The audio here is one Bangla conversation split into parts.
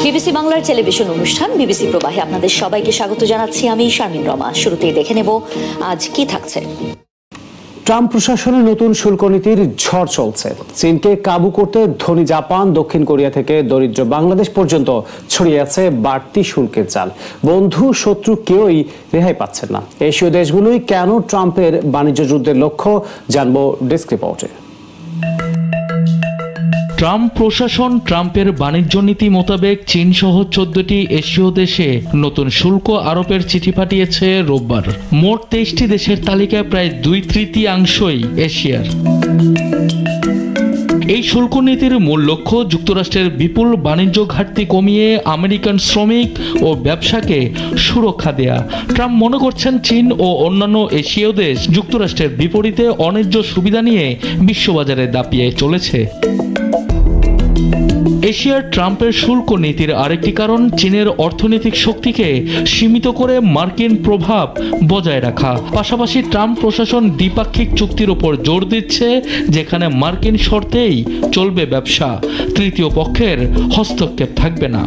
বিবিসি বাংলার টেলিভিশন অনুষ্ঠান বিবিসি প্রবাহে আপনাদের সবাইকে স্বাগত জানাচ্ছি আমি শারমিন রমা। শুরুতেই দেখে নেব আজ কি থাকছে। ট্রাম্প প্রশাসনের নতুন শুল্ক নীতির ঝড় চলছে। চীনকে কাবু করতে ধনী জাপান, দক্ষিণ কোরিয়া থেকে দরিদ্র বাংলাদেশ পর্যন্ত ছড়িয়ে আছে বাড়তি শুল্কের জাল। বন্ধু শত্রু কেউই রেহাই পাচ্ছেন না। এশীয় দেশগুলোই কেন ট্রাম্পের বাণিজ্য যুদ্ধের লক্ষ্য, জানবো ডেস্ক রিপোর্টে। ট্রাম্প প্রশাসন ট্রাম্পের বাণিজ্য নীতি মোতাবেক চীন সহ 14টি এশীয় দেশে নতুন শুল্ক আরোপের চিঠি পাঠিয়েছে রোববার। মোট 23টি দেশের তালিকায় প্রায় 2/3 এশিয়ার। এই শুল্ক নীতির মূল লক্ষ্য যুক্তরাষ্ট্রের বিপুল বাণিজ্য ঘাটতি কমিয়ে আমেরিকান শ্রমিক ও ব্যবসাকে সুরক্ষা দেয়া। ট্রাম্প মনে করছেন চীন ও অন্যান্য এশীয় দেশ যুক্তরাষ্ট্রের বিপরীতে অন্যায্য সুবিধা নিয়ে বিশ্ববাজারে দাপিয়ে চলেছে। এশিয়ার ট্রাম্পের শুল্ক নীতির আরেকটি কারণ চীনের অর্থনৈতিক শক্তিকে সীমিত করে মার্কিন প্রভাব বজায় রাখা। পাশাপাশি ট্রাম্প প্রশাসন দ্বিপাক্ষিক চুক্তির উপর জোর দিচ্ছে, যেখানে মার্কিন শর্তেই চলবে ব্যবসা, তৃতীয় পক্ষের হস্তক্ষেপ থাকবে না।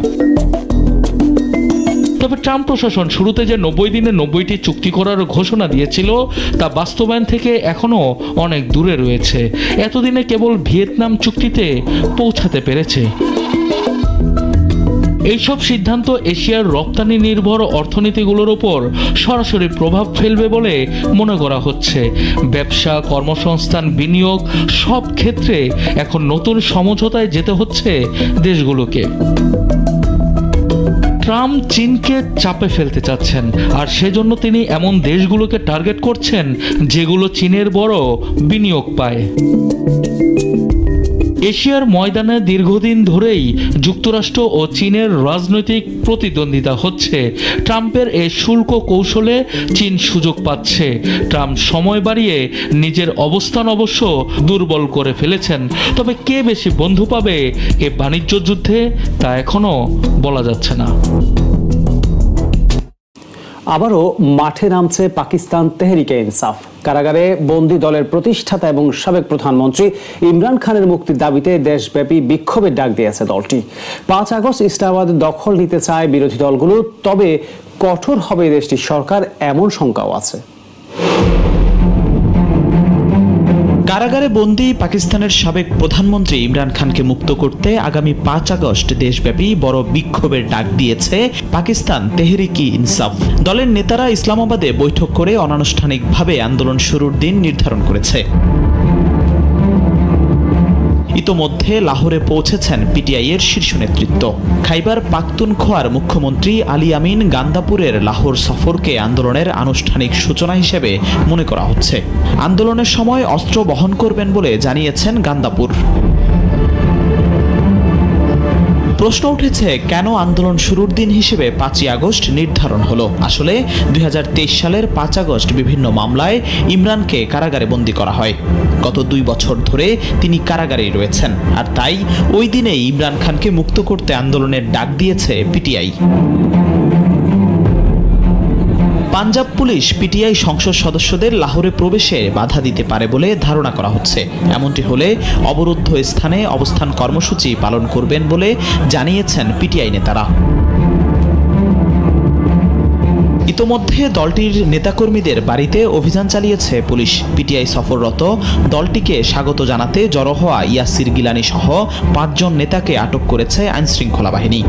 তবে ট্রাম্প প্রশাসন শুরুতে যে 90 দিনে 90টি চুক্তি করার ঘোষণা দিয়েছিল তা বাস্তবায়ন থেকে এখনো অনেক দূরে রয়েছে। এতদিনে কেবল ভিয়েতনাম চুক্তিতে পৌঁছাতে পেরেছে। এইসব সিদ্ধান্ত এশিয়ার রপ্তানি নির্ভর অর্থনীতিগুলোর উপর সরাসরি প্রভাব ফেলবে বলে মনে করা হচ্ছে। ব্যবসা, কর্মসংস্থান, বিনিয়োগ সব ক্ষেত্রে এখন নতুন সমঝোতায় যেতে হচ্ছে দেশগুলোকে। ট্রাম্প চীনকে চাপে ফেলতে চাচ্ছেন, আর সেজন্য তিনি এমন দেশগুলোকে টার্গেট করছেন যেগুলো চীনের বড় বিনিয়োগ পায়। এশিয়ার ময়দানে দীর্ঘদিন ধরেই যুক্তরাষ্ট্র ও চীনের রাজনৈতিক প্রতিদ্বন্দ্বিতা হচ্ছে। ট্রাম্পের এই শুল্ক কৌশলে চীন সুযোগ পাচ্ছে। ট্রাম্প সময় বাড়িয়ে নিজের অবস্থান অবশ্য দুর্বল করে ফেলেছেন। তবে কে বেশি বন্ধু পাবে এ বাণিজ্য যুদ্ধে তা এখনো বলা যাচ্ছে না। আবারও মাঠে নামছে পাকিস্তান তেহরিকে ইনসাফ। কারাগারে বন্দী দলের প্রতিষ্ঠাতা এবং সাবেক প্রধানমন্ত্রী ইমরান খানের মুক্তির দাবিতে দেশব্যাপী বিক্ষোভের ডাক দিয়েছে দলটি। 5 আগস্ট ইসলামাবাদ দখল নিতে চায় বিরোধী দলগুলো, তবে কঠোর হবে দেশটির সরকার এমন শঙ্কাও আছে। কারাগারে বন্দী পাকিস্তানের সাবেক প্রধানমন্ত্রী ইমরান খানকে মুক্ত করতে আগামী 5 আগস্ট দেশব্যাপী বড় বিক্ষোভের ডাক দিয়েছে পাকিস্তান তেহরিকি ইনসাফ। দলের নেতারা ইসলামাবাদে বৈঠক করে অনানুষ্ঠানিকভাবে আন্দোলন শুরুর দিন নির্ধারণ করেছে। ইতোমধ্যে লাহোরে পৌঁছেছেন পিটিআইয়ের শীর্ষ নেতৃত্ব। খাইবার পাখতুনখোয়ার মুখ্যমন্ত্রী আলী আমিন গান্দাপুরের লাহোর সফরকে আন্দোলনের আনুষ্ঠানিক সূচনা হিসেবে মনে করা হচ্ছে। আন্দোলনের সময় অস্ত্র বহন করবেন বলে জানিয়েছেন গান্দাপুর। প্রশ্ন উঠেছে, কেন আন্দোলন শুরুর দিন হিসেবে 5 আগস্ট নির্ধারণ হলো? আসলে 2023 সালের 5 আগস্ট বিভিন্ন মামলায় ইমরানকে কারাগারে বন্দী করা হয়। গত 2 বছর ধরে তিনি কারাগারেই রয়েছেন, আর তাই ওই দিনেই ইমরান খানকে মুক্ত করতে আন্দোলনের ডাক দিয়েছে পিটিআই। পাঞ্জাব পুলিশ পিটিআই সংসদ সদস্যদের লাহোরে প্রবেশে বাধা দিতে পারে বলে ধারণা করা হচ্ছে। এমনটি হলে অবরুদ্ধ স্থানে অবস্থান কর্মসূচি পালন করবেন বলে জানিয়েছেন পিটিআই নেতারা। ইতোমধ্যে দলটির নেতাকর্মীদের বাড়িতে অভিযান চালিয়েছে পুলিশ। পিটিআই সফররত দলটিকে স্বাগত জানাতে জড়ো হওয়া ইয়াসির গিলানি সহ 5 জন নেতাকে আটক করেছে আইনশৃঙ্খলা বাহিনী।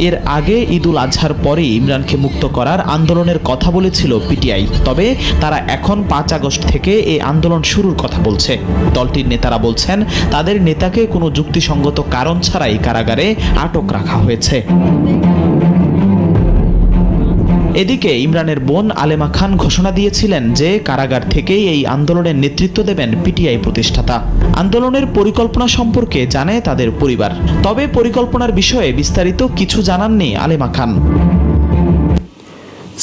এর আগে ঈদুল আজহার পরে ইমরানকে মুক্ত করার আন্দোলনের কথা বলেছিল পিটিআই। তবে তারা এখন 5 আগস্ট থেকে এই আন্দোলন শুরুর কথা বলছে। দলটির নেতারা বলছেন, তাদের নেতাকে কোনো যুক্তিসঙ্গত কারণ ছাড়াই কারাগারে আটক রাখা হয়েছে। এদিকে ইমরানের বোন আলেমা খান ঘোষণা দিয়েছিলেন যে কারাগার থেকেই এই আন্দোলনের নেতৃত্ব দেবেন পিটিআই প্রতিষ্ঠাতা। আন্দোলনের পরিকল্পনা সম্পর্কে জানে তাদের পরিবার, তবে পরিকল্পনার বিষয়ে বিস্তারিত কিছু জানাননি আলেমা খান।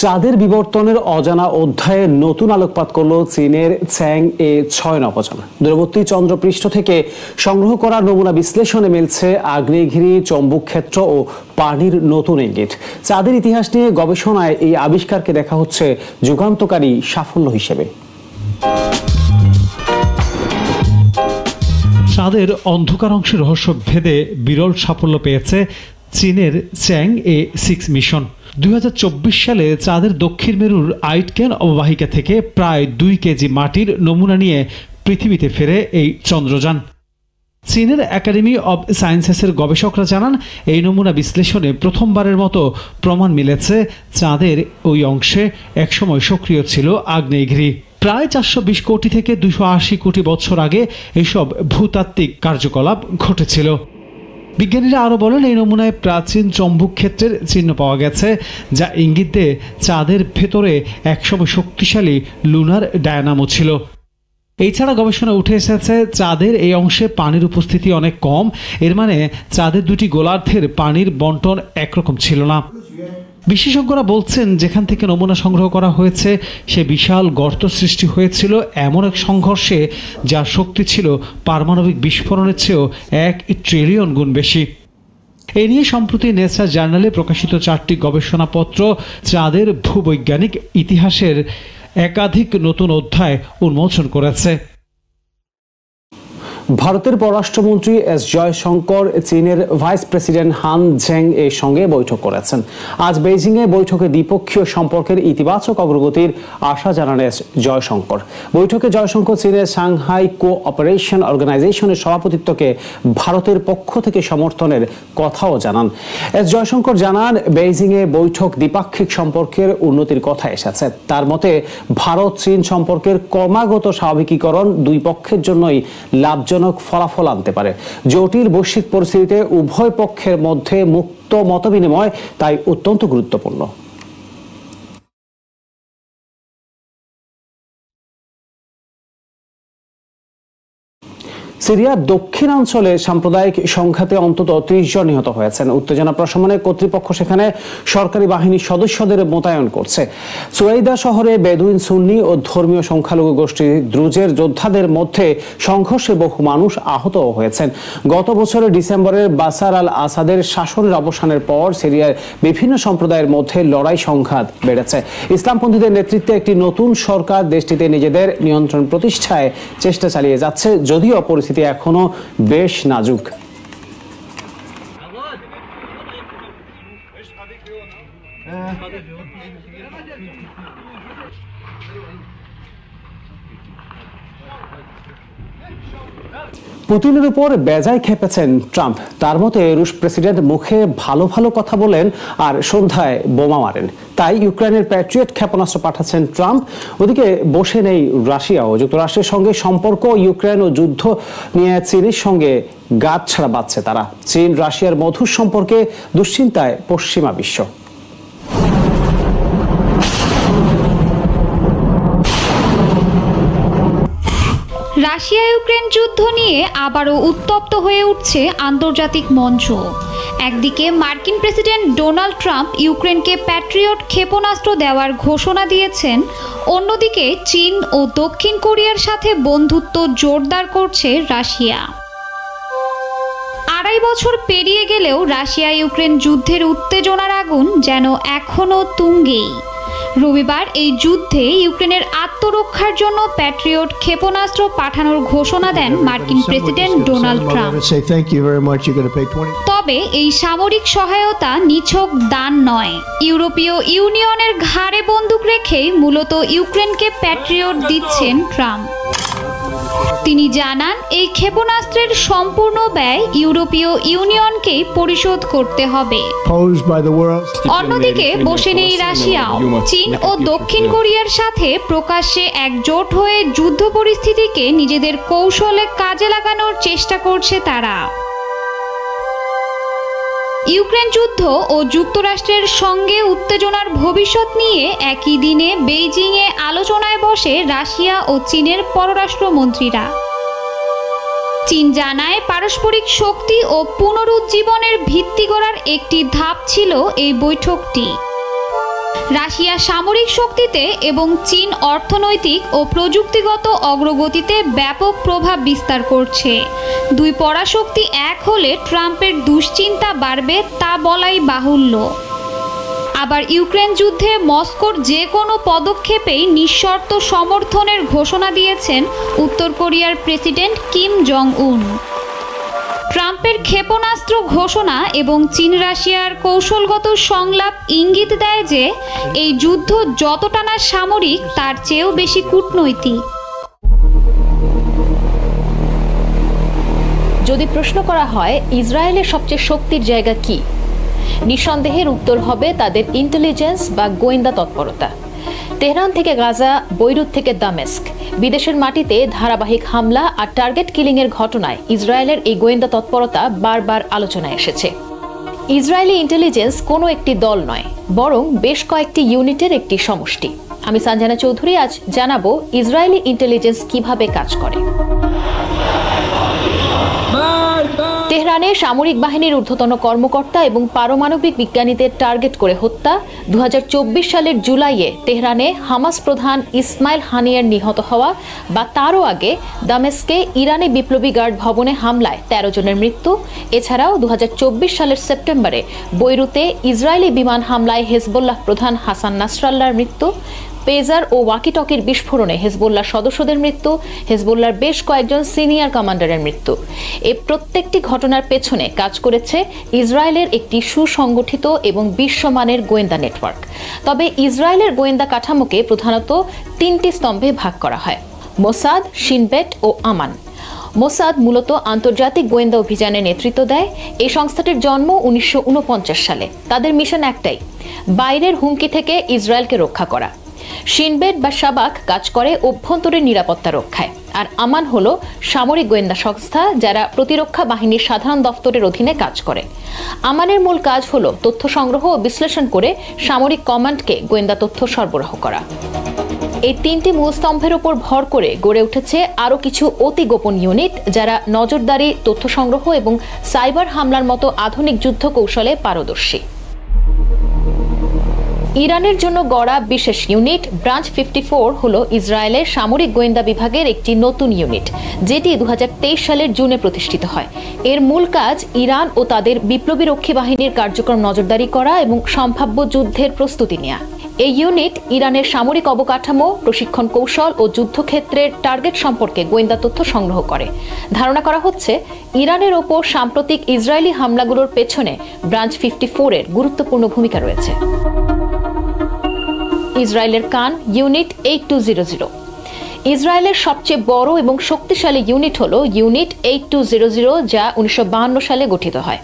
চাঁদের বিবর্তনের অজানা অধ্যায়ে নতুন আলোকপাত করল চীনের চ্যাং-এ-6 নভোযান। দূরবর্তী চন্দ্রপৃষ্ঠ থেকে সংগ্রহ করা নমুনা বিশ্লেষণে মিলছে আগ্নেয়গিরি, চৌম্বক ক্ষেত্র ও পানির নতুন ইঙ্গিত। চাঁদের ইতিহাস নিয়ে গবেষণায় এই আবিষ্কারকে দেখা হচ্ছে যুগান্তকারী সাফল্য হিসেবে। চাঁদের অন্ধকার অংশের রহস্য ভেদে বিরল সাফল্য পেয়েছে চীনের চ্যাংএ-6 মিশন। 2024 সালে চাঁদের দক্ষিণ মেরুর আইটক্যান অববাহিকা থেকে প্রায় 2 কেজি মাটির নমুনা নিয়ে পৃথিবীতে ফেরে এই চন্দ্রযান। চীনের একাডেমি অব সায়েন্সেসের গবেষকরা জানান, এই নমুনা বিশ্লেষণে প্রথমবারের মতো প্রমাণ মিলেছে চাঁদের ওই অংশে একসময় সক্রিয় ছিল আগ্নেয়গিরি। প্রায় 420 কোটি থেকে 280 কোটি বছর আগে এইসব ভূতাত্ত্বিক কার্যকলাপ ঘটেছিল। বিজ্ঞানীরা আরও বলেন, এই নমুনায় প্রাচীন চৌম্বক ক্ষেত্রের চিহ্ন পাওয়া গেছে, যা ইঙ্গিত দেয় চাঁদের ভেতরে একসময় শক্তিশালী লুনার ডায়নামো ছিল। এছাড়া গবেষণা উঠে এসেছে চাঁদের এই অংশে পানির উপস্থিতি অনেক কম। এর মানে চাঁদের দুটি গোলার্ধের পানির বন্টন একরকম ছিল না। বিশেষজ্ঞরা বলছেন, যেখান থেকে নমুনা সংগ্রহ করা হয়েছে সে বিশাল গর্ত সৃষ্টি হয়েছিল এমন এক সংঘর্ষে যার শক্তি ছিল পারমাণবিক বিস্ফোরণের চেয়েও 1 ট্রিলিয়ন গুণ বেশি। এ নিয়ে সম্প্রতি নেচার জার্নালে প্রকাশিত 4টি গবেষণাপত্র চাঁদের ভূবৈজ্ঞানিক ইতিহাসের একাধিক নতুন অধ্যায় উন্মোচন করেছে। ভারতের পররাষ্ট্রমন্ত্রী এস জয়শঙ্কর চীনের ভাইস প্রেসিডেন্ট হান ঝেং এর সঙ্গে বৈঠক করেছেন। আজ বেইজিংয়ে বৈঠকে দ্বিপক্ষীয় সম্পর্কের ইতিবাচক অগ্রগতির আশা জানান এস জয়শঙ্কর। বৈঠকে জয়শঙ্কর চীনের সাংহাই কোঅপারেশন অর্গানাইজেশনের সভাপতিত্বকে ভারতের পক্ষ থেকে সমর্থনের কথাও জানান। এস জয়শঙ্কর জানান, বেইজিংয়ে বৈঠক দ্বিপাক্ষিক সম্পর্কের উন্নতির কথা এসেছে। তার মতে ভারত চীন সম্পর্কের ক্রমাগত স্বাভাবিকীকরণ দুই পক্ষের জন্যই লাভজনক ফলাফল আনতে পারে। জটিল বৈশ্বিক পরিস্থিতিতে উভয় পক্ষের মধ্যে মুক্ত মতবিনিময় তাই অত্যন্ত গুরুত্বপূর্ণ। সিরিয়ার দক্ষিণাঞ্চলে সাম্প্রদায়িক সংঘাতে অন্তত 30 জন নিহত হয়েছেন। উত্তেজনা প্রশমনে কর্তৃপক্ষ সেখানে সরকারি বাহিনীর সদস্যদের মোতায়েন করছে। সুয়েদা শহরে বেদুইন সুন্নি ও ধর্মীয় সংখ্যালঘু গোষ্ঠী দ্রুজের যোদ্ধাদের মধ্যে সংঘর্ষে বহু মানুষ আহত হয়েছেন। গত বছরের ডিসেম্বরের বাসার আল আসাদের শাসনের অবসানের পর সিরিয়ার বিভিন্ন সম্প্রদায়ের মধ্যে লড়াই সংঘাত বেড়েছে। ইসলামপন্থীদের নেতৃত্বে একটি নতুন সরকার দেশটিতে নিজেদের নিয়ন্ত্রণ প্রতিষ্ঠায় চেষ্টা চালিয়ে যাচ্ছে, যদিও পরিস্থিতি এখনো বেশ নাজুক। পুতিনের উপর বেজায় খেপেছেন ট্রাম্প। তার মতে রুশ প্রেসিডেন্ট মুখে ভালো ভালো কথা বলেন আর সন্ধ্যায় বোমা মারেন। তাই ইউক্রেনের প্যাট্রিয়ট ক্ষেপণাস্ত্র পাঠাচ্ছেন ট্রাম্প। ওদিকে বসে নেই রাশিয়াও। যুক্তরাষ্ট্রের সঙ্গে সম্পর্ক, ইউক্রেন ও যুদ্ধ নিয়ে চীনের সঙ্গে গাঁট ছাড়া বাঁধছে তারা। চীন রাশিয়ার মধুর সম্পর্কে দুশ্চিন্তায় পশ্চিমা বিশ্ব। রাশিয়া ইউক্রেন যুদ্ধ নিয়ে আবারও উত্তপ্ত হয়ে উঠছে আন্তর্জাতিক মঞ্চ। একদিকে মার্কিন প্রেসিডেন্ট ডোনাল্ড ট্রাম্প ইউক্রেনকে প্যাট্রিয়ট ক্ষেপণাস্ত্র দেওয়ার ঘোষণা দিয়েছেন, অন্যদিকে চীন ও দক্ষিণ কোরিয়ার সাথে বন্ধুত্ব জোরদার করছে রাশিয়া। 2.5 বছর পেরিয়ে গেলেও রাশিয়া ইউক্রেন যুদ্ধের উত্তেজনার আগুন যেন এখনও তুঙ্গেই। রবিবার এই যুদ্ধে ইউক্রেনের আত্মরক্ষার জন্য প্যাট্রিয়ট ক্ষেপণাস্ত্র পাঠানোর ঘোষণা দেন মার্কিন প্রেসিডেন্ট ডোনাল্ড ট্রাম্প। তবে এই সামরিক সহায়তা নিছক দান নয়। ইউরোপীয় ইউনিয়নের ঘাড়ে বন্দুক রেখেই মূলত ইউক্রেনকে প্যাট্রিয়ট দিচ্ছেন ট্রাম্প। তিনি জানান, এই ক্ষেপণাস্ত্রের সম্পূর্ণ ব্যয় ইউরোপীয় ইউনিয়নকেই পরিশোধ করতে হবে। অন্যদিকে বসে নেই রাশিয়াও। চীন ও দক্ষিণ কোরিয়ার সাথে প্রকাশ্যে একজোট হয়ে যুদ্ধ পরিস্থিতিকে নিজেদের কৌশলে কাজে লাগানোর চেষ্টা করছে তারা। ইউক্রেন যুদ্ধ ও যুক্তরাষ্ট্রের সঙ্গে উত্তেজনার ভবিষ্যৎ নিয়ে একই দিনে বেইজিংয়ে আলোচনায় বসে রাশিয়া ও চীনের পররাষ্ট্রমন্ত্রীরা। চীন জানায়, পারস্পরিক শক্তি ও পুনরুজ্জীবনের ভিত্তি গড়ার একটি ধাপ ছিল এই বৈঠকটি। রাশিয়া সামরিক শক্তিতে এবং চীন অর্থনৈতিক ও প্রযুক্তিগত অগ্রগতিতে ব্যাপক প্রভাব বিস্তার করছে। দুই পরাশক্তি এক হলে ট্রাম্পের দুশ্চিন্তা বাড়বে তা বলাই বাহুল্য। আবার ইউক্রেন যুদ্ধে মস্কোর যে কোনো পদক্ষেপেই নিঃশর্ত সমর্থনের ঘোষণা দিয়েছেন উত্তর কোরিয়ার প্রেসিডেন্ট কিম জং উন। ট্রাম্পের ক্ষেপণাস্ত্র ঘোষণা এবং চীন রাশিয়ার কৌশলগত সংলাপ ইঙ্গিত দেয় যে এই যুদ্ধ যতটা না সামরিক তার চেয়েও বেশি কূটনৈতিক। যদি প্রশ্ন করা হয় ইসরায়েলের সবচেয়ে শক্তির জায়গা কি, নিঃসন্দেহের উত্তর হবে তাদের ইন্টেলিজেন্স বা গোয়েন্দা তৎপরতা। তেহরান থেকে গাজা, বৈরুত থেকে দামেস্ক, বিদেশের মাটিতে ধারাবাহিক হামলা আর টার্গেট কিলিংয়ের ঘটনায় ইসরায়েলের এই গোয়েন্দা তৎপরতা বারবার আলোচনায় এসেছে। ইসরায়েলি ইন্টেলিজেন্স কোনো একটি দল নয়, বরং বেশ কয়েকটি ইউনিটের একটি সমষ্টি। আমি সঞ্জনা চৌধুরী আজ জানাবো ইসরায়েলি ইন্টেলিজেন্স কিভাবে কাজ করে। তেহরানে সামরিক বাহিনীর ঊর্ধ্বতন কর্মকর্তা এবং পারমাণবিক বিজ্ঞানীদের টার্গেট করে হত্যা, 2024 সালের জুলাইয়ে তেহরানে হামাস প্রধান ইসমাইল হানিয়ার নিহত হওয়া বা তারও আগে দামেস্কে ইরানি বিপ্লবী গার্ড ভবনে হামলায় 13 জনের মৃত্যু, এছাড়াও 2024 সালের সেপ্টেম্বরে বৈরুতে ইসরায়েলি বিমান হামলায় হেজবুল্লাহ প্রধান হাসান নাসরাল্লাহর মৃত্যু, পেজার ও ওয়াকিটকির বিস্ফোরণে হেজবুল্লাহর সদস্যদের মৃত্যু, হেজবুল্লাহর বেশ কয়েকজন সিনিয়র কমান্ডারের মৃত্যু। এই প্রত্যেকটি ঘটনার পেছনে কাজ করেছে ইসরায়েলের একটি সুসংগঠিত এবং বিশ্বমানের গোয়েন্দা নেটওয়ার্ক। তবে ইসরায়েলের গোয়েন্দা কাঠামোকে প্রধানত 3টি স্তম্ভে ভাগ করা হয়: মোসাদ, শিন বেট ও আমান। মোসাদ মূলত আন্তর্জাতিক গোয়েন্দা অভিযানে নেতৃত্ব দেয়। এই সংস্থাটির জন্ম 1949 সালে। তাদের মিশন একটাই, বাইরের হুমকি থেকে ইসরায়েলকে রক্ষা করা। শিন বেট বা শাবাক কাজ করে অভ্যন্তরীণ নিরাপত্তা রক্ষায়, আর আমান হলো সামরিক গোয়েন্দা সংস্থা যারা প্রতিরক্ষা বাহিনীর সাধারণ দফতরের অধীনে কাজ করে। আমানের মূল কাজ হলো তথ্য সংগ্রহ ও বিশ্লেষণ করে সামরিক কমান্ডকে গোয়েন্দা তথ্য সরবরাহ করা। এই 3টি মূল স্তম্ভের উপর ভর করে গড়ে উঠেছে আরও কিছু অতি গোপন ইউনিট যারা নজরদারি, তথ্য সংগ্রহ এবং সাইবার হামলার মতো আধুনিক যুদ্ধ কৌশলে পারদর্শী। ইরানের জন্য গড়া বিশেষ ইউনিট ব্রাঞ্চ 54 হলো ইসরায়েলের সামরিক গোয়েন্দা বিভাগের একটি নতুন ইউনিট, যেটি 2023 সালের জুনে প্রতিষ্ঠিত হয়। এর মূল কাজ ইরান ও তাদের বিপ্লবী রক্ষী বাহিনীর কার্যক্রম নজরদারি করা এবং সম্ভাব্য যুদ্ধের প্রস্তুতি নেওয়া। এই ইউনিট ইরানের সামরিক অবকাঠামো, প্রশিক্ষণ কৌশল ও যুদ্ধক্ষেত্রের টার্গেট সম্পর্কে গোয়েন্দা তথ্য সংগ্রহ করে। ধারণা করা হচ্ছে ইরানের ওপর সাম্প্রতিক ইসরায়েলি হামলাগুলোর পেছনে ব্রাঞ্চ 54-এর গুরুত্বপূর্ণ ভূমিকা রয়েছে। ইসরায়েলের কান ইউনিট 8200। ইসরায়েলের সবচেয়ে বড় এবং শক্তিশালী ইউনিট হলো ইউনিট 8200, যা 1952 সালে গঠিত হয়।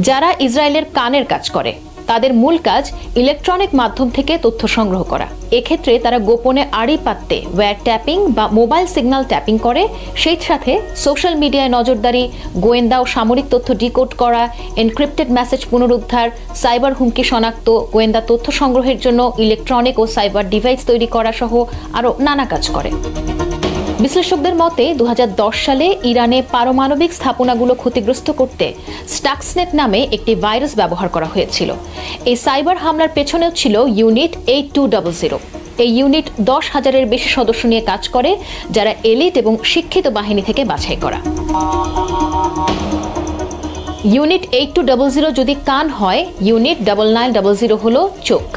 যারা ইসরায়েলের কানের কাজ করে তাদের মূল কাজ ইলেকট্রনিক মাধ্যম থেকে তথ্য সংগ্রহ করা। এক্ষেত্রে তারা গোপনে আড়ি পাততে ওয়্যার ট্যাপিং বা মোবাইল সিগন্যাল ট্যাপিং করে, সেই সাথে সোশ্যাল মিডিয়ায় নজরদারি, গোয়েন্দা ও সামরিক তথ্য ডিকোড করা, এনক্রিপ্টেড মেসেজ পুনরুদ্ধার, সাইবার হুমকি শনাক্ত, গোয়েন্দা তথ্য সংগ্রহের জন্য ইলেকট্রনিক ও সাইবার ডিভাইস তৈরি করা সহ আরও নানা কাজ করে। বিশ্লেষকদের মতে 2010 সালে ইরানে পারমাণবিক স্থাপনাগুলো ক্ষতিগ্রস্ত করতে স্টাক্সনেট নামে একটি ভাইরাস ব্যবহার করা হয়েছিল। এই সাইবার হামলার পেছনেও ছিল ইউনিট 8200। এই ইউনিট 10,000-এর বেশি সদস্য নিয়ে কাজ করে, যারা এলিট এবং শিক্ষিত বাহিনী থেকে বাছাই করা। ইউনিট 8200 যদি কান হয়, ইউনিট 9900 হলো চোখ,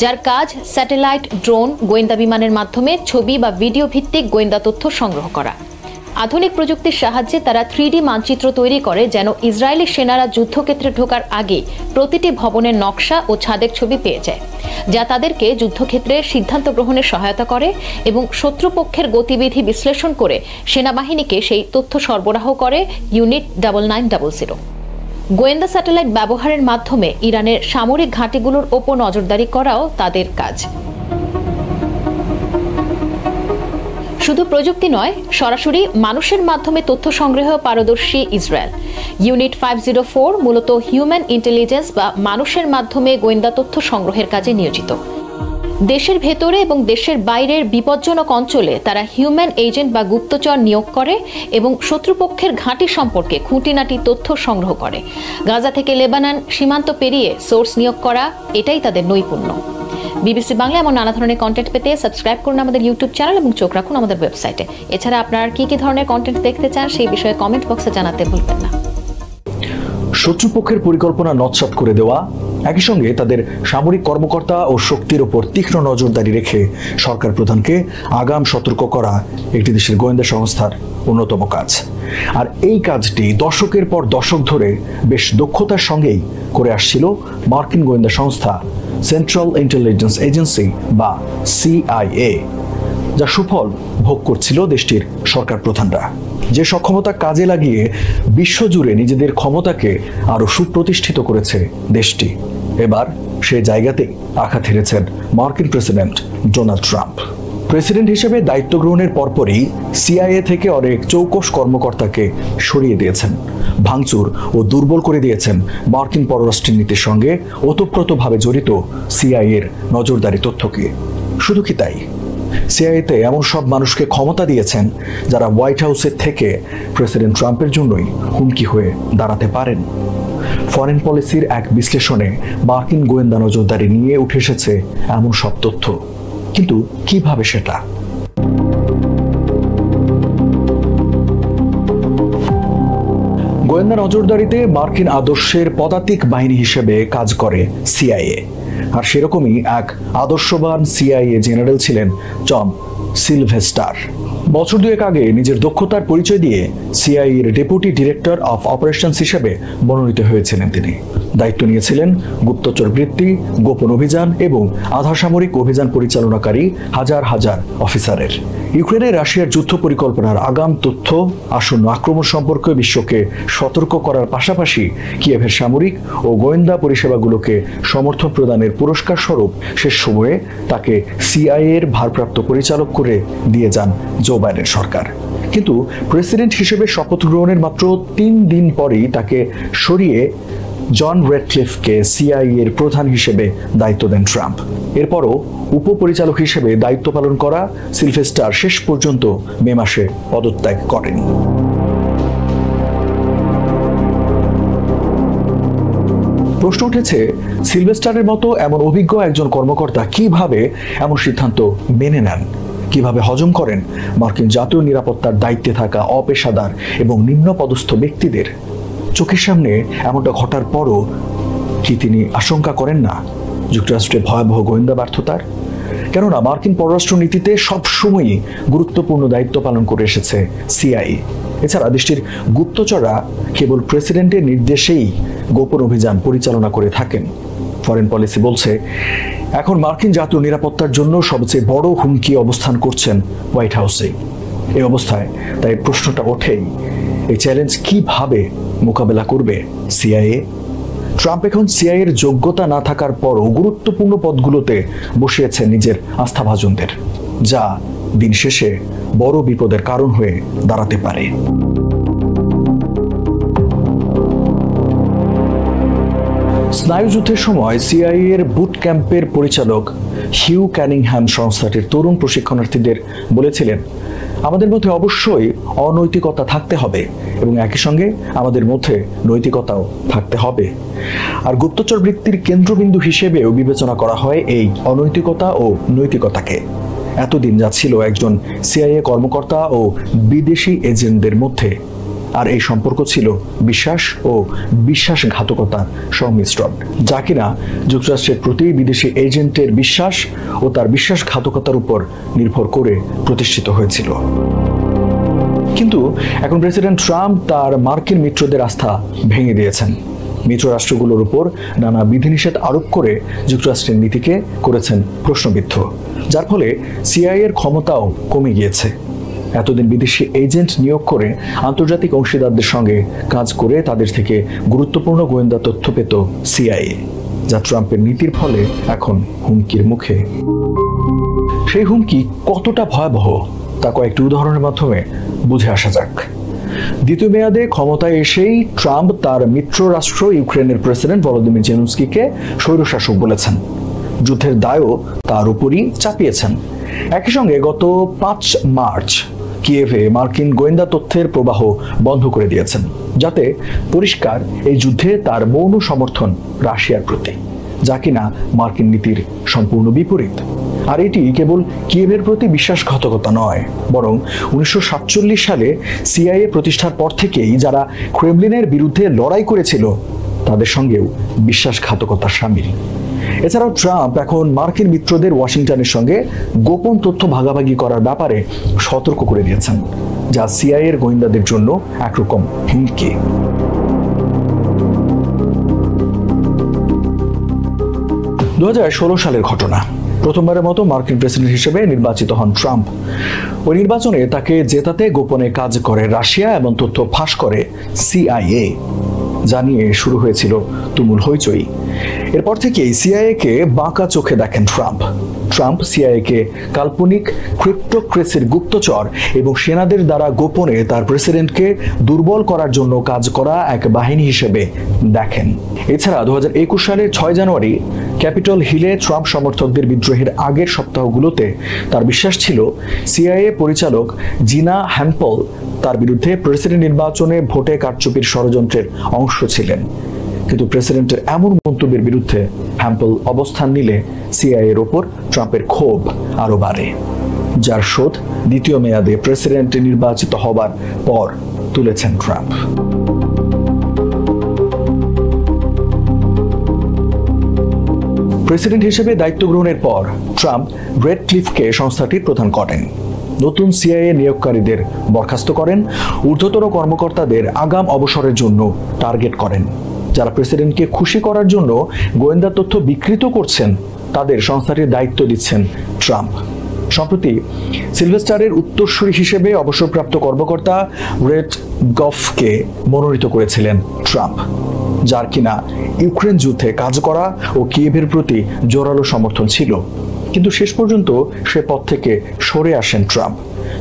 যার কাজ স্যাটেলাইট, ড্রোন, গোয়েন্দা বিমানের মাধ্যমে ছবি বা ভিডিও ভিত্তিক গোয়েন্দা তথ্য সংগ্রহ করা। আধুনিক প্রযুক্তির সাহায্যে তারা 3D মানচিত্র তৈরি করে যেন ইসরায়েলি সেনারা যুদ্ধক্ষেত্রে ঢোকার আগে প্রতিটি ভবনের নকশা ও ছাদের ছবি পেয়ে যায়, যা তাদেরকে যুদ্ধক্ষেত্রে সিদ্ধান্ত গ্রহণে সহায়তা করে এবং শত্রুপক্ষের গতিবিধি বিশ্লেষণ করে সেনাবাহিনীকে সেই তথ্য সরবরাহ করে ইউনিট 9900। গোয়েন্দা স্যাটেলাইট ব্যবহারের মাধ্যমে ইরানের সামরিক ঘাঁটিগুলোর ওপর নজরদারি করাও তাদের কাজ। শুধু প্রযুক্তি নয়, সরাসরি মানুষের মাধ্যমে তথ্য সংগ্রহে পারদর্শী ইসরায়েল। ইউনিট 504 মূলত হিউম্যান ইন্টেলিজেন্স বা মানুষের মাধ্যমে গোয়েন্দা তথ্য সংগ্রহের কাজে নিয়োজিত। দেশের ভেতরে এবং দেশের বাইরের বিপজ্জনক অঞ্চলে তারা হিউম্যান এজেন্ট বা গুপ্তচর নিয়োগ করে এবং শত্রুপক্ষের ঘাঁটি সম্পর্কে খুঁটিনাটি তথ্য সংগ্রহ করে। গাজা থেকে লেবানন সীমান্ত পেরিয়ে সোর্স নিয়োগ করা, এটাই তাদের নৈপুণ্য। বিবিসি বাংলা এমন নানা ধরনের কন্টেন্ট পেতে সাবস্ক্রাইব করুন আমাদের ইউটিউব চ্যানেল এবং চোখ রাখুন আমাদের ওয়েবসাইটে। এছাড়া আপনারা কি কি ধরনের কন্টেন্ট দেখতে চান সেই বিষয়ে কমেন্ট বক্সে জানাতে ভুলবেন না। শত্রুপক্ষের পরিকল্পনা নস্যাৎ করে দেওয়া, একই সঙ্গে তাদের সামরিক কর্মকর্তা ও শক্তির উপর তীক্ষ্ণ নজরদারি রেখে সরকার প্রধানকে আগাম সতর্ক করা একটি দেশের গোয়েন্দা সংস্থার অন্যতম কাজ। আর এই কাজটি দশকের পর দশক ধরে বেশ দক্ষতার সঙ্গেই করে আসছিল মার্কিন গোয়েন্দা সংস্থা সেন্ট্রাল ইন্টেলিজেন্স এজেন্সি বা CIA, যা সুফল ভোগ করছিল দেশটির সরকার প্রধানরা। যে সক্ষমতা কাজে লাগিয়ে বিশ্বজুড়ে নিজেদের ক্ষমতাকে আরো সুপ্রতিষ্ঠিত করেছে দেশটি, এবার সে জায়গাতেই আঘাত হেরেছেন মার্কিন প্রেসিডেন্ট ডোনাল্ড ট্রাম্প। প্রেসিডেন্ট হিসেবে দায়িত্ব গ্রহণের পরপরই CIA থেকে অনেক চৌকস কর্মকর্তাকে সরিয়ে দিয়েছেন, ভাঙচুর ও দুর্বল করে দিয়েছেন মার্কিন পররাষ্ট্রনীতির সঙ্গে ওতপ্রোতভাবে জড়িত CIA-র নজরদারি তথ্যকে। শুধু কি তাই, CIA-তে এমন সব মানুষকে ক্ষমতা দিয়েছেন যারা হোয়াইট হাউসের থেকে প্রেসিডেন্ট ট্রাম্পের জন্যই হুমকি হয়ে দাঁড়াতে পারেন। ফরেন পলিসির এক বিশ্লেষণে মার্কিন গোয়েন্দা নজরদারি নিয়ে উঠে এসেছে এমন সব তথ্য, কিন্তু কিভাবে সেটা? গোয়েন্দা নজরদারিতে মার্কিন আদর্শের পদাতিক বাহিনী হিসেবে কাজ করে CIA, আর সেরকমই এক আদর্শবান CIA জেনারেল ছিলেন জন সিলভেস্টার। বছর দুয়েক আগে নিজের দক্ষতার পরিচয় দিয়ে CIA-র ডেপুটি ডিরেক্টর অফ অপারেশনস হিসেবে মনোনীত হয়েছিলেন তিনি। দায়িত্ব নিয়েছিলেন গুপ্তচর বৃত্তি, গোপন অভিযান এবং আধা সামরিক অভিযান পরিচালনাকারী হাজার হাজার অফিসারের। ইউক্রেনে রাশিয়ার যুদ্ধ পরিকল্পনার আগাম তথ্য, আসন্ন আক্রমণ সম্পর্কে বিশ্বকে সতর্ক করার পাশাপাশি কিয়েভের সামরিক ও গোয়েন্দা পরিষেবাগুলোকে সমর্থন প্রদানের পুরস্কার স্বরূপ শেষ সময়ে তাকে CIA-র ভারপ্রাপ্ত পরিচালক করে দিয়ে যান জো বাইডেন সরকার। কিন্তু প্রেসিডেন্ট হিসেবে শপথ গ্রহণের মাত্র 3 দিন পরেই তাকে সরিয়ে জন রেডক্লিফকে CIA-র প্রধান হিসেবে দায়িত্ব দেন ট্রাম্প। এরপরও উপপরিচালক হিসেবে দায়িত্ব পালন করা সিলভেস্টার শেষ পর্যন্ত মে মাসে পদত্যাগ করেন। প্রশ্ন উঠেছে, সিলভেস্টারের মতো এমন অভিজ্ঞ একজন কর্মকর্তা কিভাবে এমন সিদ্ধান্ত মেনে নেন, কিভাবে হজম করেন মার্কিন জাতীয় নিরাপত্তার দায়িত্বে থাকা অপেশাদার এবং নিম্নপদস্থ ব্যক্তিদের? চোখের সামনে এমনটা ঘটার পরও কি তিনি আশঙ্কা করেন না যুক্তরাষ্ট্রে ভয়াবহ গোয়েন্দা ব্যর্থতার? কেননা মার্কিন পররাষ্ট্র নীতিতে সবসময়ই গুরুত্বপূর্ণ দায়িত্ব পালন করে এসেছে CIA। এছাড়া দেশটির গুপ্তচররা কেবল প্রেসিডেন্টের নির্দেশেই গোপন অভিযান পরিচালনা করে থাকেন। ফরেন পলিসি বলছে, এখন মার্কিন জাতীয় নিরাপত্তার জন্য সবচেয়ে বড় হুমকি অবস্থান করছেন হোয়াইট হাউসে। এই অবস্থায় তাই প্রশ্নটা ওঠেই, এই চ্যালেঞ্জ কিভাবে মোকাবেলা করবে CIA? ট্রাম্প এখন CIA-র যোগ্যতা না থাকার পরও গুরুত্বপূর্ণ পদগুলোতে বসিয়েছেন নিজের আস্থাভাজনদের, যা দিন শেষে বড় বিপদের কারণ হয়ে দাঁড়াতে পারে। স্নায়ুযুদ্ধের সময় CIA-র বুট ক্যাম্পের পরিচালক হিউ ক্যানিংহ্যাম সংস্থাটির তরুণ প্রশিক্ষণার্থীদের বলেছিলেন, আমাদের মধ্যে অবশ্যই অনৈতিকতা থাকতে হবে এবং একই সঙ্গে আমাদের মধ্যে নৈতিকতাও থাকতে হবে। আর গুপ্তচর বৃত্তির কেন্দ্রবিন্দু হিসেবেও বিবেচনা করা হয় এই অনৈতিকতা ও নৈতিকতাকে। এতদিন যা ছিল একজন CIA কর্মকর্তা ও বিদেশি এজেন্টদের মধ্যে, আর এই সম্পর্ক ছিল বিশ্বাস ও বিশ্বাসঘাতকতার সংমিশ্রণ, যা কিনা যুক্তরাষ্ট্রের প্রতি বিদেশি এজেন্টের বিশ্বাস ও তার বিশ্বাসঘাতকতার উপর নির্ভর করে প্রতিষ্ঠিত হয়েছিল। কিন্তু এখন প্রেসিডেন্ট ট্রাম্প তার মার্কিন মিত্রদের আস্থা ভেঙে দিয়েছেন। মিত্র রাষ্ট্রগুলোর উপর নানা বিধিনিষেধ আরোপ করে যুক্তরাষ্ট্রের নীতিকে করেছেন প্রশ্নবিদ্ধ, যার ফলে CIA-র ক্ষমতাও কমে গিয়েছে। এতদিন বিদেশি এজেন্ট নিয়োগ করে আন্তর্জাতিক অংশীদারদের সঙ্গে কাজ করে তাদের থেকে গুরুত্বপূর্ণ গোয়েন্দা তথ্য পেত CIA, যা ট্রাম্পের নীতির ফলে এখন হুমকির মুখে। সেই হুমকি কতটা ভয়াবহ তা কয়েকটি উদাহরণের মাধ্যমে বুঝে আসা যাক। দ্বিতীয় মেয়াদে ক্ষমতায় এসেই ট্রাম্প তার মিত্র রাষ্ট্র ইউক্রেনের প্রেসিডেন্ট ভলোদিমির জেলেনস্কিকে স্বৈরশাসক বলেছেন, যুদ্ধের দায়ও তার উপরই চাপিয়েছেন। একই সঙ্গে গত 5 মার্চ কিয়েভে মার্কিন গোয়েন্দা তথ্যের প্রবাহ বন্ধ করে দিয়েছেন, যাতে পরিষ্কার এই যুদ্ধে তার মৌন সমর্থন রাশিয়ার প্রতি, যা কিনা মার্কিন নীতির সম্পূর্ণ বিপরীত। আর এটি কেবল কিয়েভের প্রতি বিশ্বাসঘাতকতা নয়, বরং 1947 সালে CIA প্রতিষ্ঠার পর থেকেই যারা ক্রেমলিনের বিরুদ্ধে লড়াই করেছিল তাদের সঙ্গেও বিশ্বাসঘাতকতার শামিল। এছাড়াও ট্রাম্প এখন মার্কিন মিত্রদের ওয়াশিংটনের সঙ্গে গোপন তথ্য ভাগাভাগি করার ব্যাপারে সতর্ক করে দিয়েছেন, যা সিআইএর গোয়েন্দাদের জন্য একরকম হুমকি। দু 2016 সালের ঘটনা। প্রথমবারের মতো মার্কিন প্রেসিডেন্ট হিসেবে নির্বাচিত হন ট্রাম্প। ওই নির্বাচনে তাকে জেতাতে গোপনে কাজ করে রাশিয়া এবং তথ্য ফাঁস করে সিআইএ, জানিয়ে শুরু হয়েছিল তুমুল হইচই। এরপর থেকেই সিআইএ কে বাঁকা চোখে দেখেন ট্রাম্প। ট্রাম্প সিআইএ কে কাল্পনিক ক্রিপ্টোক্রেসির গুপ্তচর এবং সেনাদের দ্বারা গোপনে তার প্রেসিডেন্টকে দুর্বল করার জন্য কাজ করা এক বাহিনী হিসেবে দেখেন। এছাড়া 2021 সালের 6 জানুয়ারি ক্যাপিটল হিলে ট্রাম্প সমর্থকদের বিদ্রোহের আগের সপ্তাহগুলোতে তার বিশ্বাস ছিল সিআইএ পরিচালক জিনা হ্যাম্পল তার বিরুদ্ধে প্রেসিডেন্ট নির্বাচনে ভোটে কারচুপির ষড়যন্ত্রের অংশ ছিলেন। কিন্তু প্রেসিডেন্টের এমন মন্তব্যের বিরুদ্ধে হ্যাম্পল অবস্থান নিলে সিআইএ এর ওপর ট্রাম্পের ক্ষোভ আরো বাড়ে, যার শোধ দ্বিতীয় মেয়াদে প্রেসিডেন্ট নির্বাচিত হবার পর তুলেছেন ট্রাম্প। প্রেসিডেন্ট হিসেবে দায়িত্ব গ্রহণের পর ট্রাম্প রেডক্লিফকে সংস্থাটির প্রধান করেন। নতুন সিআইএ নিয়োগকারীদের বরখাস্ত করেন, ঊর্ধ্বতন কর্মকর্তাদের আগাম অবসরের জন্য টার্গেট করেন। যারা প্রেসিডেন্টকে খুশি করার জন্য গোয়েন্দা তথ্য বিকৃত করছেন তাদের সংস্থাটির দায়িত্ব দিচ্ছেন ট্রাম্প। সম্প্রতি সিলভেস্টারের উত্তরসূরি হিসেবে অবসরপ্রাপ্ত কর্মকর্তা রেড গফকে মনোনীত করেছিলেন ট্রাম্প, যার কিনা ইউক্রেন যুদ্ধে কাজ করা ও কিয়েভের প্রতি জোরালো সমর্থন ছিল। কিন্তু শেষ পর্যন্ত সে পদ থেকে সরে আসেন ট্রাম্প।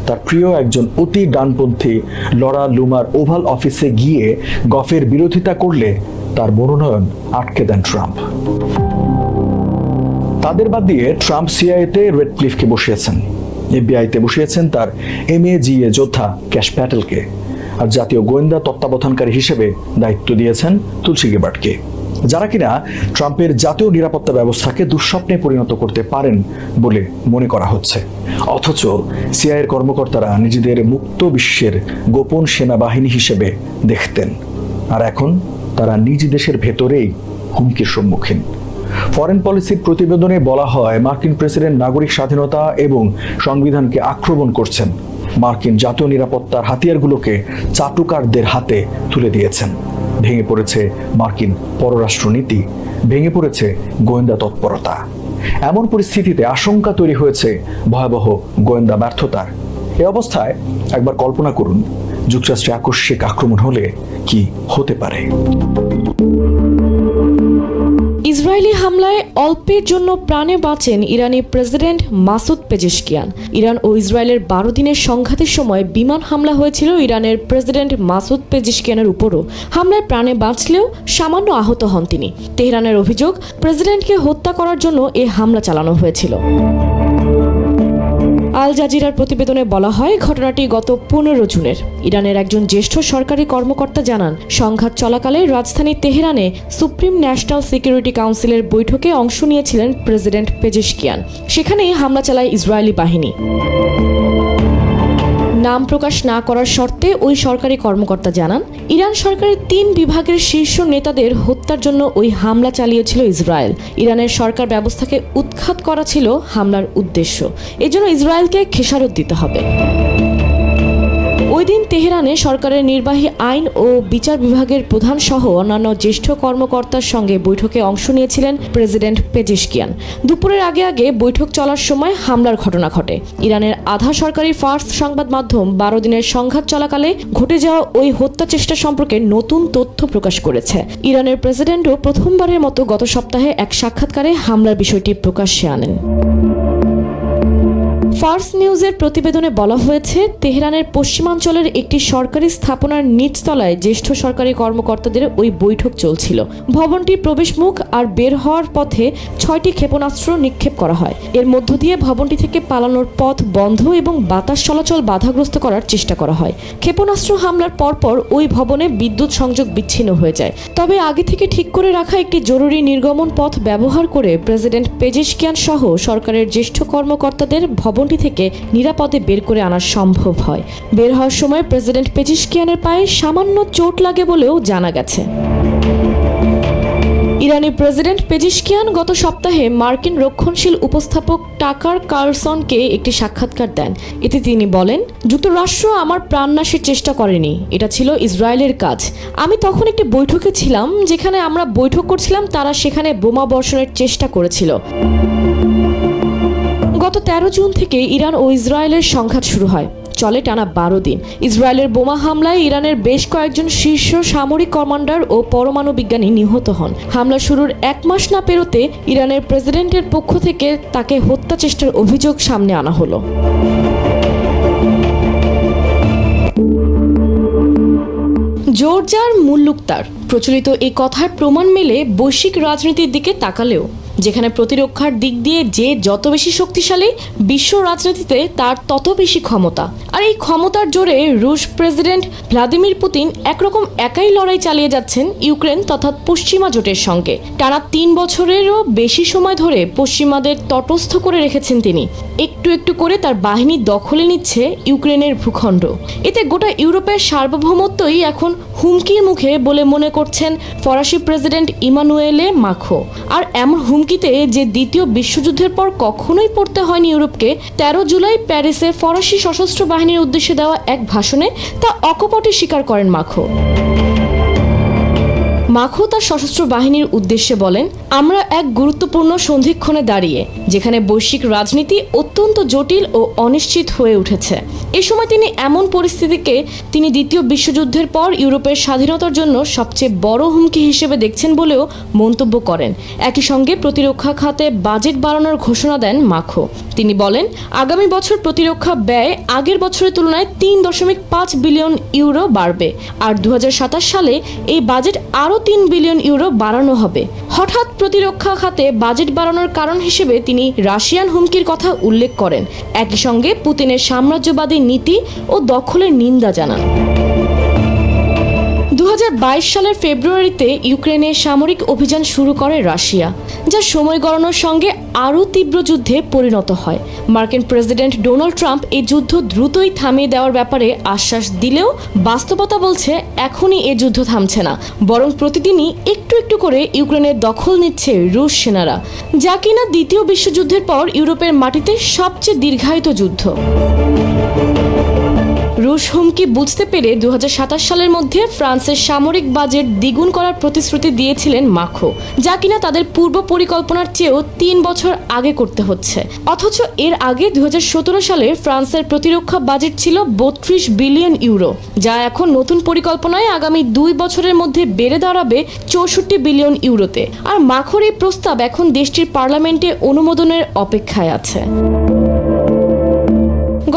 তার প্রিয় একজন অতি ডানপন্থী লরা লুমার ওভাল অফিসে গিয়ে গফের বিরোধিতা করলে তার মনোনয়ন আটকে দেন ট্রাম্প। তাদের বাদ দিয়ে ট্রাম্প সিআইএতে রেডক্লিফকে বসিয়েছেন, এফবিআইতে বসিয়েছেন তার এমএজিএ যোদ্ধা ক্যাশ প্যাটেলকে, আর জাতীয় গোয়েন্দা তত্ত্বাবধানকারী হিসেবে দায়িত্ব দিয়েছেন তুলসী গেবার্টকে, যারা কিনা ট্রাম্পের জাতীয় নিরাপত্তা ব্যবস্থাকে দুঃস্বপ্নে পরিণত করতে পারেন বলে মনে করা হচ্ছে। অথচ সিআইএর কর্মকর্তারা নিজেদের মুক্ত বিশ্বের গোপন সেনাবাহিনী হিসেবে দেখতেন, আর এখন তারা নিজ দেশের ভেতরেই হুমকির সম্মুখীন। ফরেন পলিসির প্রতিবেদনে বলা হয় মার্কিন প্রেসিডেন্ট নাগরিক স্বাধীনতা এবং সংবিধানকে আক্রমণ করছেন, মার্কিন জাতীয় নিরাপত্তার হাতিয়ারগুলোকে চাটুকারদের হাতে তুলে দিয়েছেন। ভেঙে পড়েছে মার্কিন পররাষ্ট্রনীতি, ভেঙে পড়েছে গোয়েন্দা তৎপরতা। এমন পরিস্থিতিতে আশঙ্কা তৈরি হয়েছে ভয়াবহ গোয়েন্দা ব্যর্থতার। এ অবস্থায় একবার কল্পনা করুন, যুক্তরাষ্ট্রে আকস্মিক আক্রমণ হলে কি হতে পারে। ইসরায়েলি হামলায় অল্পের জন্য প্রাণে বাঁচেন ইরানি প্রেসিডেন্ট মাসুদ পেজেশকিয়ান। ইরান ও ইসরায়েলের 12 দিনের সংঘাতের সময় বিমান হামলা হয়েছিল ইরানের প্রেসিডেন্ট মাসুদ পেজেশকিয়ানের উপরও। হামলায় প্রাণে বাঁচলেও সামান্য আহত হন তিনি। তেহরানের অভিযোগ, প্রেসিডেন্টকে হত্যা করার জন্য এ হামলা চালানো হয়েছিল। আল জাজিরার প্রতিবেদনে বলা হয় ঘটনাটি গত 15 জুনের। ইরানের একজন জ্যেষ্ঠ সরকারি কর্মকর্তা জানান, সংঘাত চলাকালে রাজধানী তেহরানে সুপ্রিম ন্যাশনাল সিকিউরিটি কাউন্সিলের বৈঠকে অংশ নিয়েছিলেন প্রেসিডেন্ট পেজেশকিয়ান। সেখানেই হামলা চালায় ইসরায়েলি বাহিনী। নাম প্রকাশ না করার শর্তে ওই সরকারি কর্মকর্তা জানান, ইরান সরকারের 3 বিভাগের শীর্ষ নেতাদের হত্যার জন্য ওই হামলা চালিয়েছিল ইসরায়েল। ইরানের সরকার ব্যবস্থাকে উৎখাত করা ছিল হামলার উদ্দেশ্য। এজন্য ইসরায়েলকে খেসারত দিতে হবে। ওই দিন তেহরানে সরকারের নির্বাহী আইন ও বিচার বিভাগের প্রধান সহ অন্যান্য জ্যেষ্ঠ কর্মকর্তার সঙ্গে বৈঠকে অংশ নিয়েছিলেন প্রেসিডেন্ট পেজেশকিয়ান। দুপুরের আগে আগে বৈঠক চলার সময় হামলার ঘটনা ঘটে। ইরানের আধা সরকারি ফার্স সংবাদ মাধ্যম 12 দিনের সংঘাত চলাকালে ঘটে যাওয়া ওই হত্যা চেষ্টা সম্পর্কে নতুন তথ্য প্রকাশ করেছে। ইরানের প্রেসিডেন্টও প্রথমবারের মতো গত সপ্তাহে এক সাক্ষাৎকারে হামলার বিষয়টি প্রকাশ্যে আনেন। ফার্স নিউজের প্রতিবেদনে বলা হয়েছে, তেহরানের পশ্চিমাঞ্চলের একটি সরকারি স্থাপনার নিচতলায় জ্যেষ্ঠ সরকারি কর্মকর্তাদের ওই বৈঠক চলছিল। ভবনটির প্রবেশমুখ আর বের হওয়ার পথে 6টি ক্ষেপণাস্ত্র নিক্ষেপ করা হয়। এর মধ্য দিয়ে ভবনটি থেকে পালানোর পথ বন্ধ এবং বাতাস চলাচল বাধাগ্রস্ত করার চেষ্টা করা হয়। ক্ষেপণাস্ত্র হামলার পরপর ওই ভবনে বিদ্যুৎ সংযোগ বিচ্ছিন্ন হয়ে যায়। তবে আগে থেকে ঠিক করে রাখা একটি জরুরি নির্গমন পথ ব্যবহার করে প্রেসিডেন্ট পেজেশকিয়ান সহ সরকারের জ্যেষ্ঠ কর্মকর্তাদের ভবনটি থেকে নিরাপদে বের করে আনা সম্ভব হয়। বের হওয়ার সময় প্রেসিডেন্ট পেজেশকিয়ানের পায়ে সামান্য চোট লাগে বলেও জানা গেছে। ইরানি প্রেসিডেন্ট পেজিশকিয়ান গত সপ্তাহে মার্কিন রক্ষণশীল উপস্থাপক টাকার কার্লসনকে একটি সাক্ষাৎকার দেন। এতে তিনি বলেন, যুক্তরাষ্ট্র আমার প্রাণনাশের চেষ্টা করেনি, এটা ছিল ইসরায়েলের কাজ। আমি তখন একটি বৈঠকে ছিলাম, যেখানে আমরা বৈঠক করছিলাম, তারা সেখানে বোমা বর্ষণের চেষ্টা করেছিল। গত 13 জুন থেকে ইরান ও ইসরায়েলের সংঘাত শুরু হয়, চলে টানা 12 দিন। ইসরায়েলের বোমা হামলায় ইরানের বেশ কয়েকজন শীর্ষ সামরিক কমান্ডার ও পরমাণু বিজ্ঞানী নিহত হন। হামলা শুরুর 1 মাস না পেরোতে ইরানের প্রেসিডেন্টের পক্ষ থেকে তাকে হত্যা চেষ্টার অভিযোগ সামনে আনা হলো। জোর যার মুল্লুক তার, প্রচলিত এই কথার প্রমাণ মেলে বৈশ্বিক রাজনীতির দিকে তাকালেও। যেখানে প্রতিরক্ষার দিক দিয়ে যে যত বেশি শক্তিশালী, বিশ্ব রাজনীতিতে তার তত বেশি ক্ষমতা। আর এই ক্ষমতার জোরে রুশ প্রেসিডেন্ট ভ্লাদিমির পুতিন একরকম একাই লড়াই চালিয়ে যাচ্ছেন ইউক্রেন তথা পশ্চিমা জোটের সঙ্গে। টানা 3 বছরেরও বেশি সময় ধরে পশ্চিমাদের তটস্থ করে রেখেছেন তিনি। একটু একটু করে তার বাহিনী দখলে নিচ্ছে ইউক্রেনের ভূখণ্ড। এতে গোটা ইউরোপের সার্বভৌমত্বই এখন হুমকির মুখে বলে মনে করছেন ফরাসি প্রেসিডেন্ট ইমানুয়েলে মাখো। আর এমন হুমকিতে যে দ্বিতীয় বিশ্বযুদ্ধের পর কখনোই পড়তে হয়নি ইউরোপকে, 13 জুলাই প্যারিসে ফরাসি সশস্ত্র বাহিনীর উদ্দেশ্যে দেওয়া এক ভাষণে তা অকপটে স্বীকার করেন মাখো। মাখো তার সশস্ত্র বাহিনীর উদ্দেশ্যে বলেন, আমরা এক গুরুত্বপূর্ণ সন্ধিক্ষণে দাঁড়িয়ে, যেখানে বৈশ্বিক রাজনীতি অত্যন্ত জটিল ও অনিশ্চিত হয়ে উঠেছে। এই সময় তিনি এমন পরিস্থিতিকে তিনি দ্বিতীয় বিশ্বযুদ্ধের পর ইউরোপের স্বাধীনতার জন্য সবচেয়ে বড় হুমকি হিসেবে দেখছেন বলেও মন্তব্য করেন। একই সঙ্গে প্রতিরক্ষা খাতে বাজেট বাড়ানোর ঘোষণা দেন মাখো। তিনি বলেন, আগামী বছর প্রতিরক্ষা ব্যয় আগের বছরের তুলনায় 3.5 বিলিয়ন ইউরো বাড়বে, আর 2027 সালে এই বাজেট আরও 3 বিলিয়ন ইউরো বাড়ানো হবে। হঠাৎ প্রতিরক্ষা খাতে বাজেট বাড়ানোর কারণ হিসেবে তিনি রাশিয়ান হুমকির কথা উল্লেখ করেন। একই সঙ্গে পুতিনের সাম্রাজ্যবাদী নীতি ও দখলের নিন্দা জানান। 2022 সালের ফেব্রুয়ারিতে ইউক্রেনে সামরিক অভিযান শুরু করে রাশিয়া, যা সময় গড়ানোর সঙ্গে আরও তীব্র যুদ্ধে পরিণত হয়। মার্কিন প্রেসিডেন্ট ডোনাল্ড ট্রাম্প এই যুদ্ধ দ্রুতই থামিয়ে দেওয়ার ব্যাপারে আশ্বাস দিলেও বাস্তবতা বলছে এখনই এ যুদ্ধ থামছে না, বরং প্রতিদিনই একটু একটু করে ইউক্রেনের দখল নিচ্ছে রুশ সেনারা, যা কিনা দ্বিতীয় বিশ্বযুদ্ধের পর ইউরোপের মাটিতে সবচেয়ে দীর্ঘায়িত যুদ্ধ। রুশ হুমকি বুঝতে পেরে 2027 সালের মধ্যে ফ্রান্সের সামরিক বাজেট দ্বিগুণ করার প্রতিশ্রুতি দিয়েছিলেন মাখো, যা কিনা তাদের পূর্ব পরিকল্পনার চেয়েও 3 বছর আগে করতে হচ্ছে। অথচ এর আগে 2017 সালে ফ্রান্সের প্রতিরক্ষা বাজেট ছিল 32 বিলিয়ন ইউরো, যা এখন নতুন পরিকল্পনায় আগামী 2 বছরের মধ্যে বেড়ে দাঁড়াবে 64 বিলিয়ন ইউরোতে। আর মাখোর এই প্রস্তাব এখন দেশটির পার্লামেন্টে অনুমোদনের অপেক্ষায় আছে।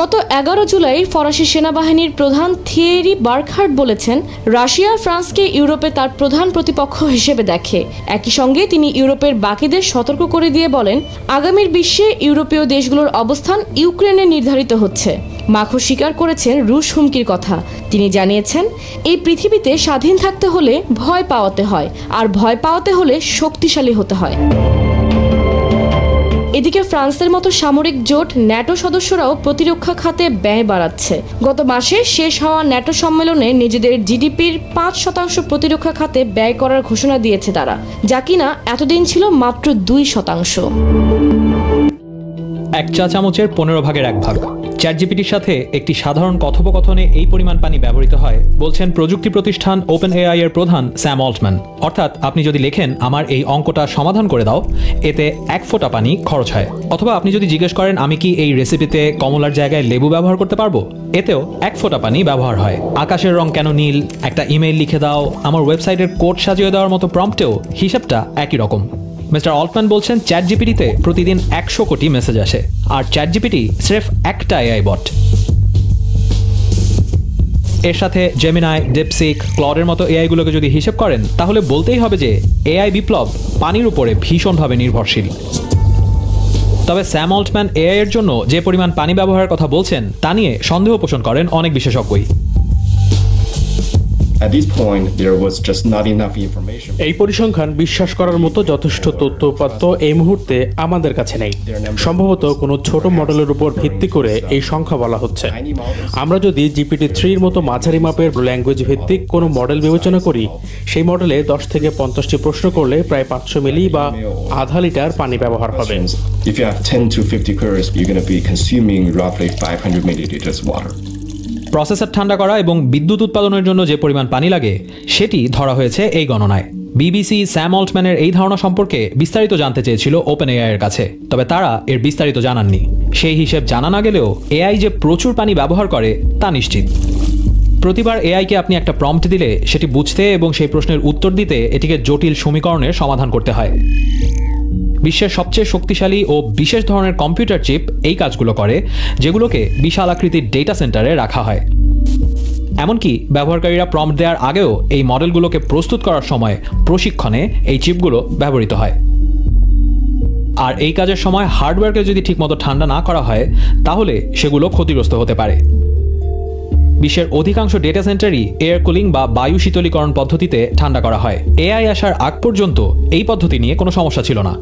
গত 11 জুলাই ফরাসি সেনাবাহিনীর প্রধান থিয়েরি বার্কহার্ট বলেছেন, রাশিয়া ফ্রান্সকে ইউরোপে তার প্রধান প্রতিপক্ষ হিসেবে দেখে। একই সঙ্গে তিনি ইউরোপের বাকিদের সতর্ক করে দিয়ে বলেন, আগামীর বিশ্বে ইউরোপীয় দেশগুলোর অবস্থান ইউক্রেনে নির্ধারিত হচ্ছে। মাখো স্বীকার করেছেন রুশ হুমকির কথা। তিনি জানিয়েছেন, এই পৃথিবীতে স্বাধীন থাকতে হলে ভয় পাওয়াতে হয়, আর ভয় পাওয়াতে হলে শক্তিশালী হতে হয়। এদিকে ফ্রান্সের মতো সামরিক জোট ন্যাটো সদস্যরাও প্রতিরক্ষা খাতে ব্যয় বাড়াচ্ছে। গত মাসে শেষ হওয়া ন্যাটো সম্মেলনে নিজেদের জিডিপির 5% প্রতিরক্ষা খাতে ব্যয় করার ঘোষণা দিয়েছে তারা, যা কিনা এতদিন ছিল মাত্র 2%। 1 চা চামচের 15 ভাগের 1 ভাগ। চ্যাটজিপিটির সাথে একটি সাধারণ কথোপকথনে এই পরিমাণ পানি ব্যবহৃত হয় বলছেন প্রযুক্তি প্রতিষ্ঠান ওপেন এআই এর প্রধান স্যাম অল্টম্যান। অর্থাৎ আপনি যদি লেখেন আমার এই অঙ্কটা সমাধান করে দাও, এতে 1 ফোঁটা পানি খরচ হয়। অথবা আপনি যদি জিজ্ঞেস করেন আমি কি এই রেসিপিতে কমলার জায়গায় লেবু ব্যবহার করতে পারবো, এতেও 1 ফোঁটা পানি ব্যবহার হয়। আকাশের রং কেন নীল, একটা ইমেইল লিখে দাও, আমার ওয়েবসাইটের কোড সাজিয়ে দেওয়ার মতো প্রম্পটেও হিসাবটা একই রকম। মিস্টার অল্টম্যান বলছেন চ্যাটজিপিটিতে প্রতিদিন 100 কোটি মেসেজ আসে, আর চ্যাটজিপিটি স্রেফ একটা এআই বট। এর সাথে জেমিনাই, ডিপসিক, ক্লডের মতো এআইগুলোকে যদি হিসেব করেন, তাহলে বলতেই হবে যে এআই বিপ্লব পানির উপরে ভীষণভাবে নির্ভরশীল। তবে স্যাম অল্টম্যান এআই এর জন্য যে পরিমাণ পানি ব্যবহারের কথা বলছেন তা নিয়ে সন্দেহ পোষণ করেন অনেক বিশেষজ্ঞই। At this point, there was just not enough information. এই পরিসংখ্যান বিশ্বাস করার মতো যথেষ্ট তথ্য উপাত্ত এই মুহূর্তে আমাদের কাছে নেই। সম্ভবত কোনো ছোট মডেলের উপর ভিত্তি করে এই সংখ্যা বলা হচ্ছে। আমরা যদি GPT-3 এর মতো মাঝারি মাপের ল্যাঙ্গুয়েজ ভিত্তিক কোনো মডেল বিবেচনা করি, সেই মডেলে 10 থেকে 50টি প্রশ্ন করলে প্রায় 500 মিলি বা আধা লিটার পানি ব্যবহার হবে। If you have 10 to 50 queries, you're going to be consuming roughly 500 milliliters water. Processor ঠান্ডা করা এবং বিদ্যুৎ উৎপাদনের জন্য যে পরিমাণ পানি লাগে সেটি ধরা হয়েছে এই গণনায়। বিবিসি স্যাম অল্টম্যানের এই ধারণা সম্পর্কে বিস্তারিত জানতে চেয়েছিল ওপেন এআই এর কাছে, তবে তারা এর বিস্তারিত জানাননি। সেই হিসেব জানা না গেলেও এআই যে প্রচুর পানি ব্যবহার করে তা নিশ্চিত। প্রতিবার এআইকে আপনি একটা প্রম্পট দিলে সেটি বুঝতে এবং সেই প্রশ্নের উত্তর দিতে এটিকে জটিল সমীকরণের সমাধান করতে হয়। বিশ্বের সবচেয়ে শক্তিশালী ও বিশেষ ধরনের কম্পিউটার চিপ এই কাজগুলো করে, যেগুলোকে বিশাল আকৃতির ডেটা সেন্টারে রাখা হয়। এমনকি ব্যবহারকারীরা প্রম্পট দেওয়ার আগেও এই মডেলগুলোকে প্রস্তুত করার সময় প্রশিক্ষণে এই চিপগুলো ব্যবহৃত হয়। আর এই কাজের সময় হার্ডওয়্যারকে যদি ঠিকমতো ঠান্ডা না করা হয় তাহলে সেগুলো ক্ষতিগ্রস্ত হতে পারে। বিশ্বের অধিকাংশ ডেটা সেন্টারই এয়ার কুলিং বা বায়ু শীতলীকরণ পদ্ধতিতে ঠান্ডা করা হয়। এআই আসার আগ পর্যন্ত এই পদ্ধতি নিয়ে কোনো সমস্যা ছিল না,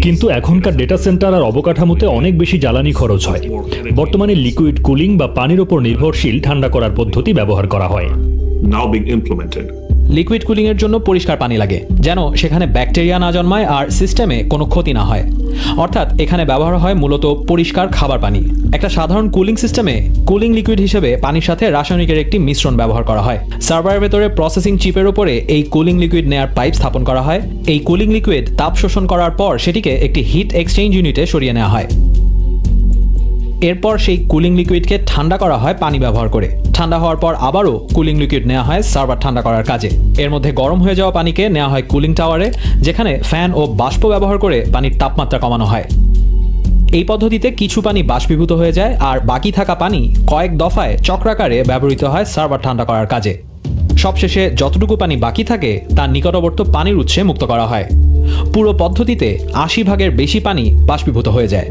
কিন্তু এখনকার ডেটা সেন্টার আর অবকাঠামোতে অনেক বেশি জ্বালানি খরচ হয়। বর্তমানে লিকুইড কুলিং বা পানির উপর নির্ভরশীল ঠান্ডা করার পদ্ধতি ব্যবহার করা হয়। লিকুইড কুলিং এর জন্য পরিষ্কার পানি লাগে, যেন সেখানে ব্যাকটেরিয়া না জন্মায় আর সিস্টেমে কোনো ক্ষতি না হয়। অর্থাৎ এখানে ব্যবহার হয় মূলত পরিষ্কার খাবার পানি। একটা সাধারণ কুলিং সিস্টেমে কুলিং লিকুইড হিসেবে পানির সাথে রাসায়নিকের একটি মিশ্রণ ব্যবহার করা হয়। সার্ভারের ভেতরে প্রসেসিং চিপের উপরে এই কুলিং লিকুইড নেয়ার পাইপ স্থাপন করা হয়। এই কুলিং লিকুইড তাপ শোষণ করার পর সেটিকে একটি হিট এক্সচেঞ্জ ইউনিটে সরিয়ে নেওয়া হয়। এরপর সেই কুলিং লিকুইডকে ঠান্ডা করা হয় পানি ব্যবহার করে। ঠান্ডা হওয়ার পর আবারও কুলিং লিকুইড নেওয়া হয় সার্ভার ঠান্ডা করার কাজে। এর মধ্যে গরম হয়ে যাওয়া পানিকে নেওয়া হয় কুলিং টাওয়ারে, যেখানে ফ্যান ও বাষ্প ব্যবহার করে পানির তাপমাত্রা কমানো হয়। এই পদ্ধতিতে কিছু পানি বাষ্পীভূত হয়ে যায় আর বাকি থাকা পানি কয়েক দফায় চক্রাকারে ব্যবহৃত হয় সার্ভার ঠান্ডা করার কাজে। সবশেষে যতটুকু পানি বাকি থাকে তার নিকটবর্তী পানির উৎসে মুক্ত করা হয়। পুরো পদ্ধতিতে 80% বেশি পানি বাষ্পীভূত হয়ে যায়।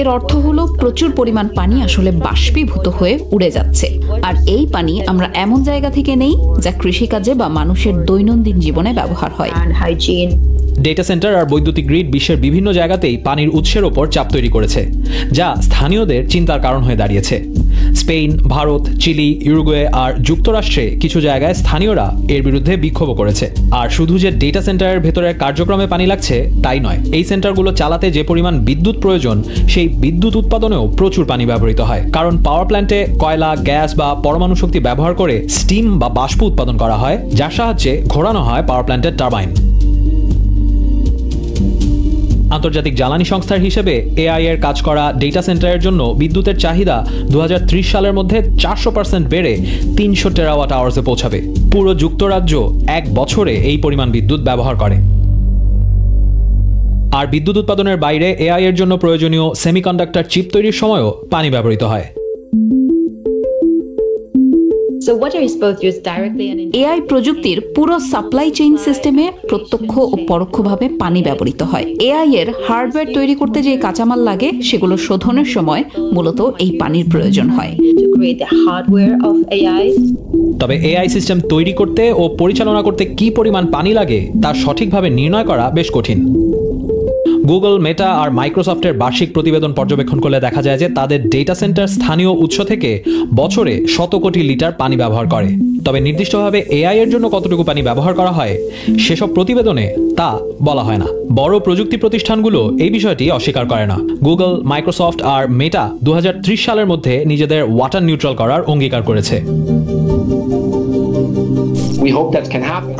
এর অর্থ হলো প্রচুর পরিমাণ পানি আসলে বাষ্পীভূত হয়ে উড়ে যাচ্ছে, আর এই পানি আমরা এমন জায়গা থেকে নেই যা কৃষিকাজে বা মানুষের দৈনন্দিন জীবনে ব্যবহার হয়। ডেটা সেন্টার আর বৈদ্যুতিক গ্রিড বিশ্বের বিভিন্ন জায়গাতেই পানির উৎসের ওপর চাপ তৈরি করেছে, যা স্থানীয়দের চিন্তার কারণ হয়ে দাঁড়িয়েছে। স্পেন, ভারত, চিলি, ইউরুগুয়ে আর যুক্তরাষ্ট্রে কিছু জায়গায় স্থানীয়রা এর বিরুদ্ধে বিক্ষোভ করেছে। আর শুধু যে ডেটা সেন্টারের ভেতরের কার্যক্রমে পানি লাগছে তাই নয়, এই সেন্টারগুলো চালাতে যে পরিমাণ বিদ্যুৎ প্রয়োজন সেই বিদ্যুৎ উৎপাদনেও প্রচুর পানি ব্যবহৃত হয়। কারণ পাওয়ার প্ল্যান্টে কয়লা, গ্যাস বা পরমাণু শক্তি ব্যবহার করে স্টিম বা বাষ্প উৎপাদন করা হয়, যার সাহায্যে ঘোরানো হয় পাওয়ার প্ল্যান্টের টারবাইন। আন্তর্জাতিক জ্বালানি সংস্থার হিসেবে এআই এর কাজ করা ডেটা সেন্টারের জন্য বিদ্যুতের চাহিদা 2030 সালের মধ্যে 400% বেড়ে 300 টেরাওয়াট আওয়ার্সে পৌঁছাবে। পুরো যুক্তরাজ্য এক বছরে এই পরিমাণ বিদ্যুৎ ব্যবহার করে। আর বিদ্যুৎ উৎপাদনের বাইরে এআই এর জন্য প্রয়োজনীয় সেমিকন্ডাক্টর চিপ তৈরির সময়ও পানি ব্যবহৃত হয়। এআই প্রযুক্তির পুরো সাপ্লাই চেইন সিস্টেমে প্রত্যক্ষ ও পরোক্ষভাবে পানি ব্যবহৃত হয়। এআই এর হার্ডওয়্যার তৈরি করতে যে কাঁচামাল লাগে সেগুলো শোধনের সময় মূলত এই পানির প্রয়োজন হয়। তবে এআই সিস্টেম তৈরি করতে ও পরিচালনা করতে কি পরিমাণ পানি লাগে তা সঠিকভাবে নির্ণয় করা বেশ কঠিন। গুগল, মেটা আর মাইক্রোসফটের বার্ষিক প্রতিবেদন পর্যবেক্ষণ করলে দেখা যায় যে তাদের ডেটা সেন্টার স্থানীয় উৎস থেকে বছরে 100 কোটি লিটার পানি ব্যবহার করে। তবে নির্দিষ্টভাবে এআই এর জন্য কতটুকু পানি ব্যবহার করা হয় সেসব প্রতিবেদনে তা বলা হয় না। বড় প্রযুক্তি প্রতিষ্ঠানগুলো এই বিষয়টি অস্বীকার করে না। গুগল, মাইক্রোসফট আর মেটা 2030 সালের মধ্যে নিজেদের ওয়াটার নিউট্রাল করার অঙ্গীকার করেছে।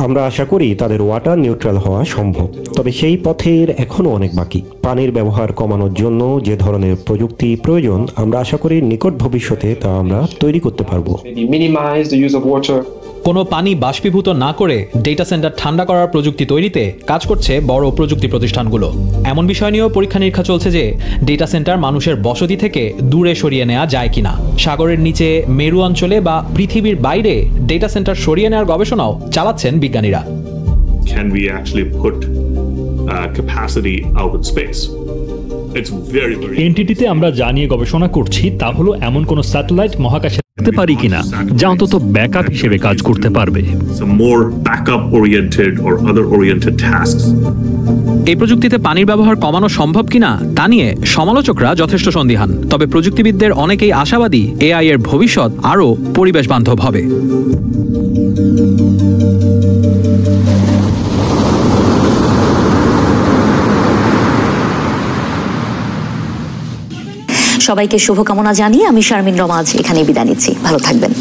আমরা আশা করি তাদের ওয়াটার নিউট্রাল হওয়া সম্ভব, তবে সেই পথের এখনো অনেক বাকি। পানির ব্যবহার কমানোর জন্য যে ধরনের প্রযুক্তি প্রয়োজন আমরা আশা করি নিকট ভবিষ্যতে তা আমরা তৈরি করতে পারবো। কোনো পানি বাষ্পীভূত না করে ডেটা সেন্টার ঠান্ডা করার প্রযুক্তি তৈরিতে কাজ করছে বড় প্রযুক্তি প্রতিষ্ঠানগুলো। এমন বিষয় নিয়েও পরীক্ষা নিরীক্ষা চলছে যে ডেটা সেন্টার মানুষের বসতি থেকে দূরে সরিয়ে নেওয়া যায় কিনা। সাগরের নিচে, মেরু অঞ্চলে বা পৃথিবীর বাইরে ডেটা সেন্টার সরিয়ে নেওয়ার গবেষণাও চালাচ্ছেন বিজ্ঞানীরা। Can we actually put capacity out in space? এনটিটিতে আমরা যা নিয়ে গবেষণা করছি তা হলো এমন কোন স্যাটেলাইট মহাকাশে রাখতে পারি কিনা যা অন্তত ব্যাকআপ হিসেবে কাজ করতে পারবে। এই প্রযুক্তিতে পানির ব্যবহার কমানো সম্ভব কিনা তা নিয়ে সমালোচকরা যথেষ্ট সন্দিহান। তবে প্রযুক্তিবিদদের অনেকেই আশাবাদী এআই এর ভবিষ্যৎ আরও পরিবেশ বান্ধব হবে। সবাইকে শুভকামনা জানিয়ে আমি শারমিন রমাজ এখানে বিদায় নিচ্ছি। ভালো থাকবেন।